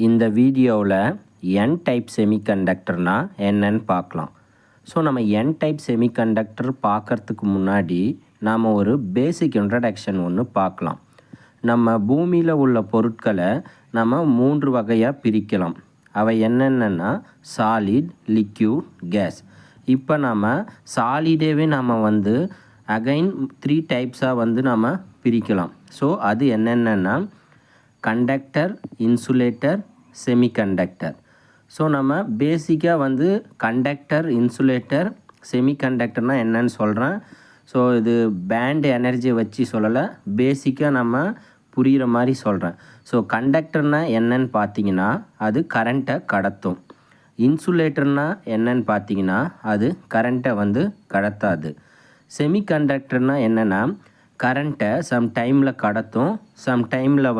இந்த வீடியோவில் என் டைப் செமிகண்டக்டர்னா என்னன்னு பார்க்கலாம். ஸோ நம்ம என் டைப் செமிகண்டக்டர் பார்க்கறதுக்கு முன்னாடி நாம் ஒரு பேசிக் இன்ட்ரடக்ஷன் ஒன்று பார்க்கலாம். நம்ம பூமியில் உள்ள பொருட்களை நம்ம 3 வகையாக பிரிக்கலாம். அவை என்னென்னா சாலிட், லிக்யூட், கேஸ். இப்போ நம்ம சாலிடேவே நாம் அகைன் 3 டைப்ஸாக நம்ம பிரிக்கலாம். ஸோ அது என்னென்னா கண்டக்டர், இன்சுலேட்டர், செமிகண்டக்டர். ஸோ நம்ம பேசிக்காக கண்டக்டர், இன்சுலேட்டர், செமிகண்டக்டர்னால் என்னன்னு சொல்கிறேன். ஸோ இது பேண்ட் எனர்ஜியை வச்சு சொல்லலை, பேசிக்காக நம்ம புரிகிற மாதிரி சொல்கிறேன். ஸோ கண்டக்டர்னால் என்னன்னு பார்த்தீங்கன்னா அது கரண்ட்டை கடத்தும். இன்சுலேட்டர்னால் என்னன்னு பார்த்தீங்கன்னா அது கரண்ட்டை கடத்தாது. செமிகண்டக்டர்னால் என்னென்னா கரண்ட்டை சம் டைமில் கடத்தும், சம் டைமில்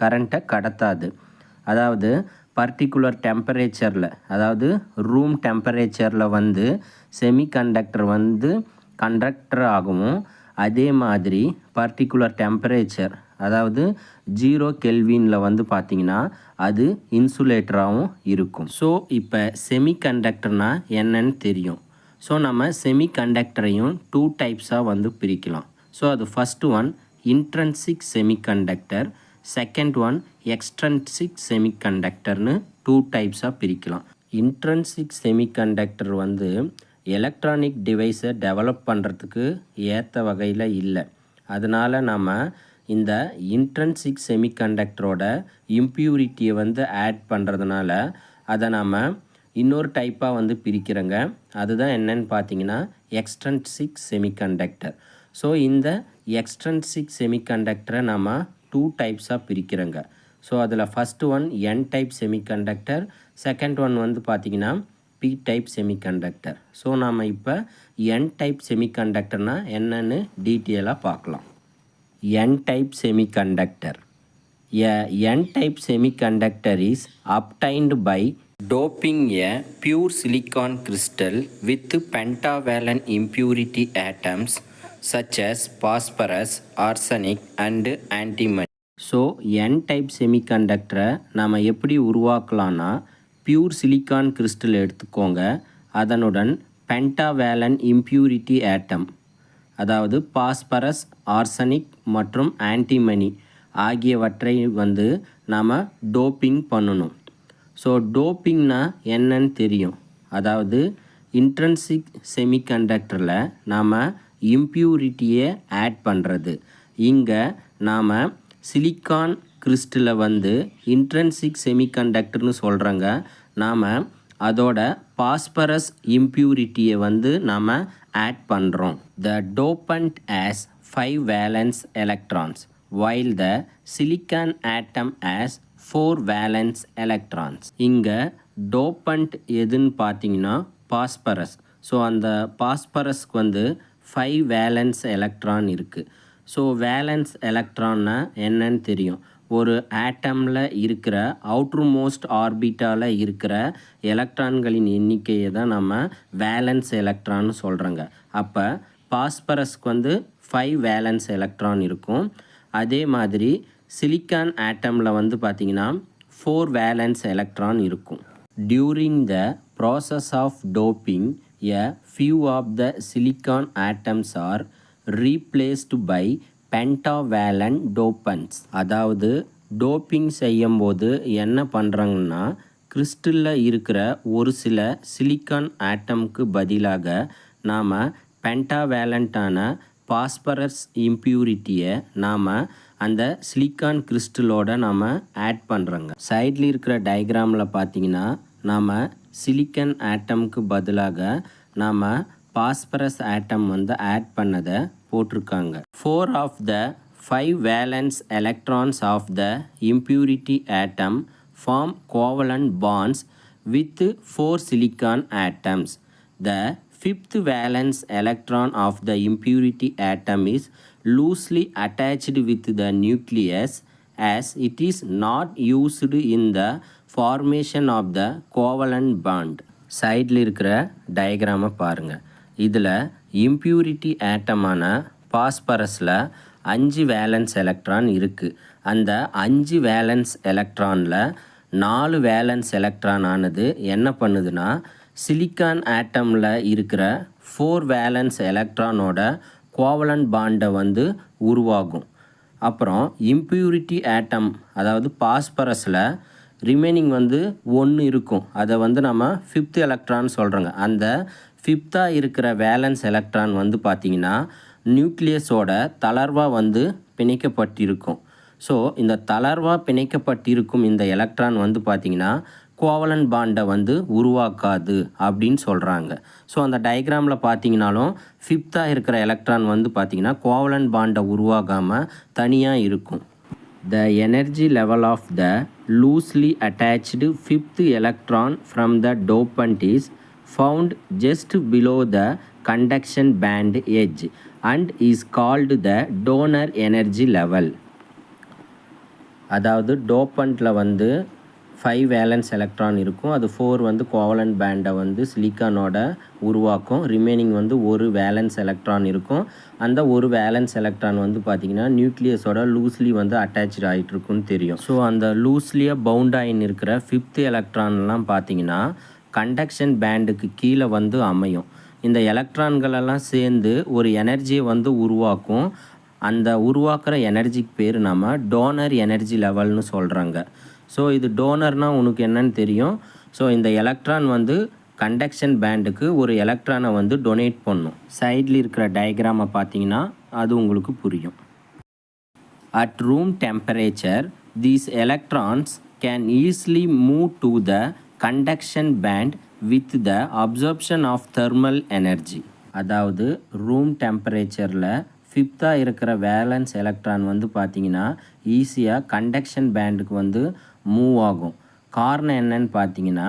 கரண்ட்டை கடத்தாது. அதாவது பர்டிகுலர் டெம்பரேச்சரில், அதாவது ரூம் டெம்பரேச்சரில் செமிகண்டக்டர் கண்டக்டர் ஆகவும், அதே மாதிரி பர்டிகுலர் டெம்பரேச்சர் அதாவது 0 கெல்வினில் பார்த்திங்கன்னா அது இன்சுலேட்டராகவும் இருக்கும். ஸோ இப்போ செமிகண்டக்டர்னால் என்னன்னு தெரியும். ஸோ நம்ம செமிகண்டக்டரையும் 2 டைப்ஸாக பிரிக்கலாம். ஸோ அது first one intrinsic semiconductor, second one extrinsic செமிகண்டக்டர்னு 2 டைப்ஸாக பிரிக்கலாம். இன்ட்ரன்சிக் செமிகண்டக்டர் எலக்ட்ரானிக் டிவைஸை டெவலப் பண்ணுறதுக்கு ஏற்ற வகையில் இல்லை. அதனால் நம்ம இந்த இன்ட்ரன்சிக் செமிகண்டக்டரோட இம்ப்யூரிட்டியை ஆட் பண்ணுறதுனால அதை நாம் இன்னொரு டைப்பாக பிரிக்கிறோங்க. அதுதான் என்னன்னு பார்த்தீங்கன்னா எக்ஸ்ட்ரன்சிக் செமிகண்டக்டர். ஸோ இந்த எக்ஸ்ட்ரன்சிக் செமிகண்டக்டரை நம்ம 2 டைப்ஸாக பிரிக்கிறோங்க. ஸோ அதில் ஃபஸ்ட்டு ஒன் என் டைப் செமிகண்டக்டர், செகண்ட் ஒன் பார்த்தீங்கன்னா பி டைப் செமிகண்டக்டர். ஸோ நாம் இப்போ என் டைப் செமிகண்டக்டர்னால் என்னன்னு டீட்டெயிலாக பார்க்கலாம். என் type semiconductor. A N-type semiconductor is obtained by doping a pure silicon crystal with pentavalent impurity atoms such as phosphorus, arsenic and antimony. So N type செமிகண்டக்டரை நாம் எப்படி உருவாக்கலான்னா pure silicon crystal எடுத்துக்கோங்க, அதனுடன் பென்டாவேலன் இம்ப்யூரிட்டி ஆட்டம் அதாவது phosphorus, arsenic மற்றும் antimony ஆகியவற்றை நாம் doping பண்ணணும். ஸோ டோப்பிங்னா என்னன்னு தெரியும். அதாவது இன்ட்ரன்சிக் செமிகண்டக்டரில் நாம் இம்ப்யூரிட்டியை ஆட் பண்ணுறது. இங்கே நாம் சிலிக்கான் கிறிஸ்டலை இன்ட்ரன்சிக் செமிகண்டக்டர்னு சொல்கிறாங்க. நாம் அதோட பாஸ்பரஸ் இம்ப்யூரிட்டியை நாம் ஆட் பண்ணுறோம். த டோபண்ட் has 5 valence electrons while the silicon atom has 4 valence electrons. இங்கே டோபண்ட் எதுன்னு பார்த்தீங்கன்னா பாஸ்பரஸ். ஸோ அந்த பாஸ்பரஸ்க்கு 5 வேலன்ஸ் எலக்ட்ரான் இருக்குது. ஸோ வேலன்ஸ் எலக்ட்ரான்னா என்னன்னு தெரியும். ஒரு ஆட்டமில் இருக்கிற அவுட்ரு மோஸ்ட் ஆர்பிட்டாவில் இருக்கிற எலக்ட்ரான்களின் எண்ணிக்கையை தான் நம்ம வேலன்ஸ் எலக்ட்ரான்னு சொல்கிறோங்க. அப்போ பாஸ்பரஸ்க்கு 5 வேலன்ஸ் எலக்ட்ரான் இருக்கும். அதே மாதிரி சிலிக்கான் ஆட்டமில் பார்த்திங்கன்னா 4 வேலன்ஸ் எலக்ட்ரான் இருக்கும். During the process of doping a few of the silicon atoms are replaced by pentavalent dopants. அதாவது டோப்பிங் செய்யும்போது என்ன பண்ணுறாங்கன்னா கிறிஸ்டலில் இருக்கிற ஒரு சில சிலிக்கான் ஆட்டம்க்கு பதிலாக நாம் பென்டாவேலண்ட்டான பாஸ்பரஸ் இம்ப்யூரிட்டியை நாம் அந்த சிலிக்கான் கிறிஸ்டலோட நாம் ஆட் பண்ணுறோங்க. சைடில் இருக்கிற டயக்ராமில் பார்த்தீங்கன்னா நாம் சிலிக்கன் ஆட்டம்க்கு பதிலாக நாம் பாஸ்பரஸ் ஆட்டம் ஆட் பண்ணதை போட்டிருக்காங்க. 4 of the 5 valence electrons of the impurity atom form covalent bonds with 4 silicon atoms. The 5th valence electron of the impurity atom is loosely attached with the nucleus as it is not used in the formation of the covalent bond. சைடில் இருக்கிற டயக்ராமை பாருங்கள். இதில் impurity ஆட்டமான பாஸ்பரஸில் 5 valence electron இருக்குது. அந்த 5 valence எலக்ட்ரானில் 4 valence electron ஆனது என்ன பண்ணுதுன்னா silicon ஆட்டமில் இருக்கிற 4 வேலன்ஸ் எலக்ட்ரானோட கோவலன்ட் பாண்டை வந்து உருவாகும். அப்புறம் இம்ப்யூரிட்டி ஆட்டம் அதாவது பாஸ்பரஸில் ரிமைனிங் வந்து 1 இருக்கும். அதை வந்து நம்ம 5th எலக்ட்ரான் சொல்கிறோங்க. அந்த 5th இருக்கிற வேலன்ஸ் எலக்ட்ரான் வந்து பார்த்திங்கன்னா நியூக்ளியஸோட தளர்வாக வந்து பிணைக்கப்பட்டிருக்கும். ஸோ இந்த தளர்வாக பிணைக்கப்பட்டிருக்கும் இந்த எலக்ட்ரான் வந்து பார்த்திங்கன்னா கோவலன்ட் பாண்டை வந்து உருவாக்காது அப்படின்னு சொல்கிறாங்க. ஸோ அந்த டயக்ராமில் பார்த்தீங்கனாலும் 5th இருக்கிற எலக்ட்ரான் வந்து பார்த்திங்கன்னா கோவலன்ட் பாண்டை உருவாகாமல் தனியாக இருக்கும். The energy level of the loosely attached 5th electron from the dopant is found just below the conduction band edge and is called the donor energy level. அதாவது டோப்பண்ட்டில் வந்து 5 valence electron இருக்கும். அது 4 வந்து covalent பேண்டை வந்து சிலிக்கானோட உருவாக்கும். ரிமைனிங் வந்து ஒரு வேலன்ஸ் எலக்ட்ரான் இருக்கும். அந்த ஒரு வேலன்ஸ் எலக்ட்ரான் வந்து பார்த்திங்கன்னா நியூக்ளியஸோட லூஸ்லி வந்து அட்டாச்சு ஆகிட்டு இருக்குன்னு தெரியும். ஸோ அந்த லூஸ்லியாக பவுண்ட் ஆகின்னு இருக்கிற 5th எலக்ட்ரான்லாம் பார்த்திங்கன்னா கண்டக்ஷன் பேண்டுக்கு கீழே வந்து அமையும். இந்த எலக்ட்ரான்களெல்லாம் சேர்ந்து ஒரு எனர்ஜியை வந்து உருவாக்கும். அந்த உருவாக்குற எனர்ஜிக்கு பேர் நம்ம டோனர் எனர்ஜி லெவல்னு சொல்கிறாங்க. ஸோ இது டோனர்னால் உனக்கு என்னன்னு தெரியும். ஸோ இந்த எலக்ட்ரான் வந்து கண்டக்ஷன் பேண்டுக்கு ஒரு எலக்ட்ரானை வந்து டொனேட் பண்ணும். சைடில் இருக்கிற டயக்ராமை பார்த்தீங்கன்னா அது உங்களுக்கு புரியும். At room temperature these electrons can easily move to the conduction band with the absorption of thermal energy. அதாவது ரூம் டெம்பரேச்சரில் 5th இருக்கிற வேலன்ஸ் எலக்ட்ரான் வந்து பார்த்திங்கன்னா ஈஸியாக கண்டக்ஷன் பேண்டுக்கு வந்து மூவ் ஆகும். காரணம் என்னன்னு பார்த்தீங்கன்னா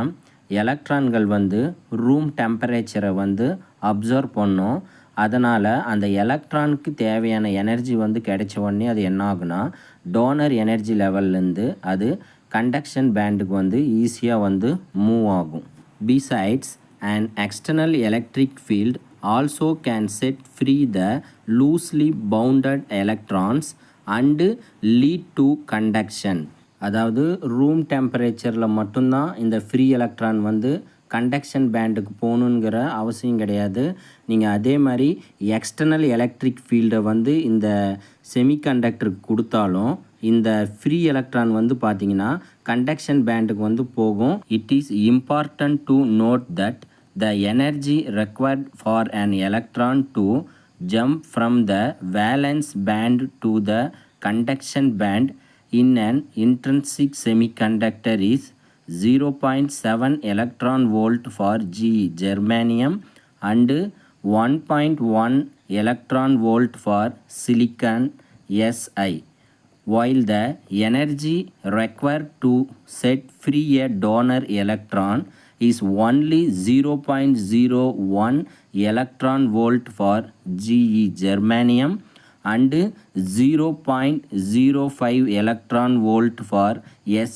எலக்ட்ரான்கள் வந்து ரூம் டெம்பரேச்சரை வந்து அப்சர்வ் பண்ணும். அதனால் அந்த எலக்ட்ரானுக்கு தேவையான எனர்ஜி வந்து கிடைச்ச உடனே அது என்ன ஆகுனா டோனர் எனர்ஜி லெவல்லேருந்து அது கண்டக்ஷன் பேண்டுக்கு வந்து ஈஸியாக வந்து மூவ் ஆகும். Besides and external electric field also can set free the loosely bounded electrons and lead to conduction. அதாவது ரூம் டெம்பரேச்சரில் மட்டும்தான் இந்த ஃப்ரீ எலக்ட்ரான் வந்து கண்டக்ஷன் பேண்டுக்கு போகணுங்கிற அவசியம் கிடையாது. நீங்கள் அதே மாதிரி எக்ஸ்டர்னல் எலக்ட்ரிக் ஃபீல்டை வந்து இந்த செமிகண்டக்டருக்கு கொடுத்தாலும் இந்த ஃப்ரீ எலக்ட்ரான் வந்து பார்த்திங்கன்னா கண்டக்ஷன் பேண்டுக்கு வந்து போகும். It is important to note that the energy required for an electron to jump from the valence band to the conduction band in an intrinsic semiconductor is 0.7 electron volt for Ge germanium and 1.1 electron volt for silicon Si, while the energy required to set free a donor electron is only 0.01 electron volt for Ge germanium and 0.05 electron volt for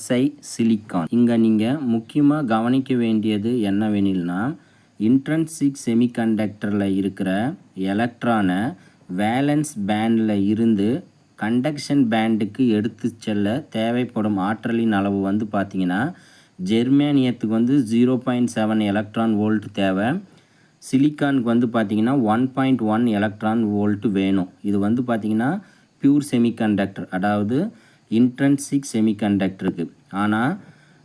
Si silicon. இங்கே நீங்கள் முக்கியமாக கவனிக்க வேண்டியது என்னவெனில்னா intrinsic செமிகண்டக்டரில் இருக்கிற எலக்ட்ரானை valence பேண்டில் இருந்து conduction பேண்டுக்கு எடுத்து செல்ல தேவைப்படும் ஆற்றலின் அளவு வந்து பார்த்திங்கன்னா ஜெர்மேனியத்துக்கு வந்து 0.7 எலக்ட்ரான் வோல்ட் தேவை. சிலிக்கானுக்கு வந்து பார்த்திங்கன்னா 1.1 எலக்ட்ரான் வோல்ட் வேணும். இது வந்து பார்த்திங்கன்னா பியூர் செமிகண்டக்டர் அதாவது இன்ட்ரின்சிக் செமிகண்டக்டருக்கு. ஆனால்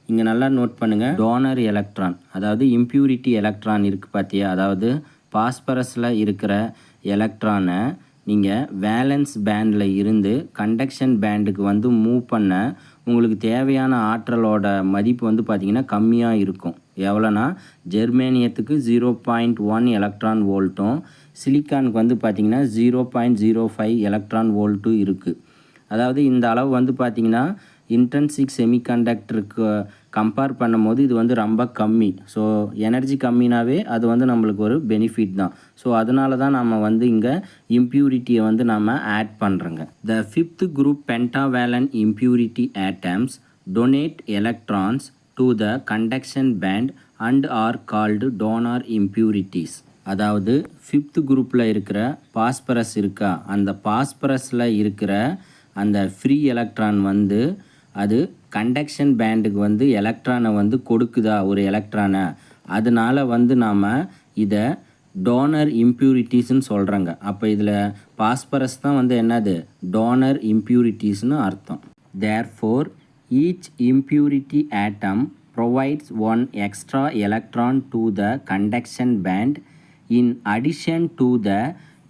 இங்கே நல்லா நோட் பண்ணுங்கள், டோனர் எலக்ட்ரான் அதாவது இம்ப்யூரிட்டி எலக்ட்ரான் இருக்குது பார்த்தியா, அதாவது பாஸ்பரஸில் இருக்கிற எலக்ட்ரானை நீங்கள் வேலன்ஸ் பேண்டில் இருந்து கண்டக்ஷன் பேண்டுக்கு வந்து மூவ் பண்ண உங்களுக்கு தேவையான ஆற்றலோட மதிப்பு வந்து பார்த்திங்கன்னா கம்மியாக இருக்கும். எவ்வளோனா ஜெர்மேனியத்துக்கு 0.1 எலக்ட்ரான் வோல்ட்டும் சிலிக்கானுக்கு வந்து பார்த்திங்கன்னா 0.05 எலக்ட்ரான் வோல்ட்டும் இருக்குது. அதாவது இந்த அளவு வந்து பார்த்திங்கன்னா இன்ட்ரின்சிக் செமிகண்டக்டருக்கு கம்பேர் பண்ணும்போது இது வந்து ரொம்ப கம்மி. ஸோ எனர்ஜி கம்மினாவே அது வந்து நம்மளுக்கு ஒரு பெனிஃபிட் தான். ஸோ அதனால தான் நம்ம வந்து இங்கே இம்ப்யூரிட்டியை வந்து நம்ம ஆட் பண்ணுறோங்க. த 5th group pentavalent impurity atoms donate electrons to the conduction band and are called donor impurities. அதாவது 5th குரூப்பில் இருக்கிற பாஸ்பரஸ் இருக்கா, அந்த பாஸ்பரஸில் இருக்கிற அந்த ஃப்ரீ எலக்ட்ரான் வந்து அது கண்டக்ஷன் பேண்டுக்கு வந்து எலக்ட்ரானை வந்து கொடுக்குதா ஒரு எலக்ட்ரானை, அதனால் வந்து நாம் இதை டோனர் இம்ப்யூரிட்டிஸ்ன்னு சொல்கிறாங்க. அப்போ இதில் பாஸ்பரஸ் தான் வந்து என்னது டோனர் இம்ப்யூரிட்டிஸ்னு அர்த்தம். Therefore each impurity atom provides one extra electron to the conduction band in addition to the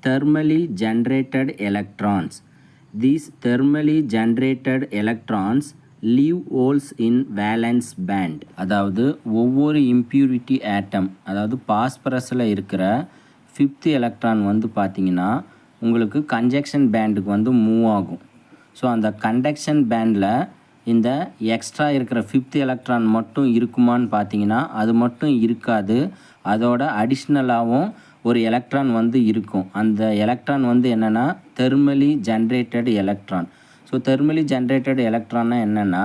thermally generated electrons. These thermally generated electrons leave holes in valence band. அதாவது ஒவ்வொரு impurity atom, அதாவது பாஸ்பரஸில் இருக்கிற 5th electron வந்து பார்த்திங்கன்னா உங்களுக்கு conjunction பேண்டுக்கு வந்து move ஆகும். So அந்த கண்டக்ஷன் பேண்டில் இந்த எக்ஸ்ட்ரா இருக்கிற 5th எலக்ட்ரான் மட்டும் இருக்குமான்னு பார்த்தீங்கன்னா அது மட்டும் இருக்காது. அதோட அடிஷ்னலாகவும் ஒரு எலக்ட்ரான் வந்து இருக்கும். அந்த எலக்ட்ரான் வந்து என்னென்னா thermally generated electron. So thermally generated எலக்ட்ரான்னா என்னென்னா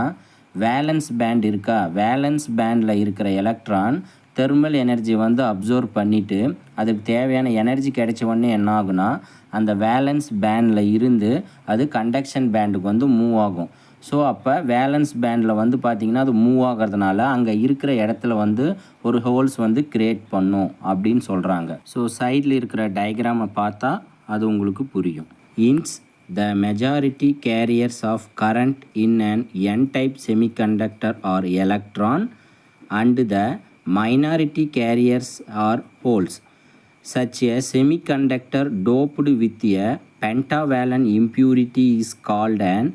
வேலன்ஸ் பேண்ட் இருக்கா, வேலன்ஸ் பேண்டில் இருக்கிற எலக்ட்ரான் தெர்மல் எனர்ஜி வந்து அப்சர்வ் பண்ணிவிட்டு அதுக்கு தேவையான எனர்ஜி கிடைச்ச உடனே என்ன ஆகுனா அந்த வேலன்ஸ் பேண்டில் இருந்து அது கண்டக்ஷன் பேண்டுக்கு வந்து மூவ் ஆகும். ஸோ அப்போ வேலன்ஸ் பேண்டில் வந்து பார்த்திங்கன்னா அது மூவ் ஆகிறதுனால அங்கே இருக்கிற இடத்துல வந்து ஒரு ஹோல்ஸ் வந்து க்ரியேட் பண்ணும் அப்படின்னு சொல்கிறாங்க. ஸோ சைடில் இருக்கிற டயக்ராமை பார்த்தா அது உங்களுக்கு புரியும். Hence the majority carriers of current in an n-type semiconductor are electron and the minority carriers are holes. Such a semiconductor doped with a pentavalent impurity is called an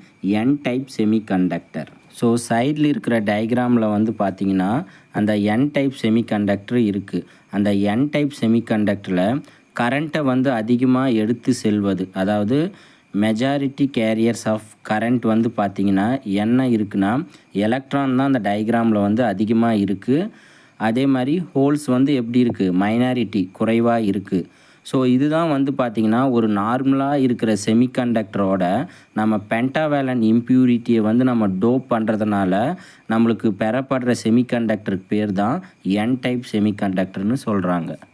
n-type semiconductor. So சைடில் இருக்கிற டயக்ராமில் வந்து பார்த்திங்கன்னா அந்த n-type semiconductor இருக்குது. அந்த n-type semiconductorல கரண்ட்டை வந்து அதிகமாக எடுத்து செல்வது, அதாவது மெஜாரிட்டி கேரியர்ஸ் ஆஃப் கரண்ட் வந்து பார்த்திங்கன்னா என்ன இருக்குன்னா எலக்ட்ரான் தான் அந்த டயக்ராமில் வந்து அதிகமாக இருக்குது. அதே மாதிரி ஹோல்ஸ் வந்து எப்படி இருக்குது, மைனாரிட்டி குறைவாக இருக்குது. ஸோ இதுதான் வந்து பார்த்திங்கன்னா ஒரு நார்மலாக இருக்கிற செமிகண்டக்டரோட நம்ம பென்டாவேலன் இம்ப்யூரிட்டியை வந்து நம்ம டோப் பண்ணுறதுனால நம்மளுக்கு பெறப்படுற செமிகண்டக்டருக்கு பேர் தான் n-type செமிகண்டக்டர்னு சொல்கிறாங்க.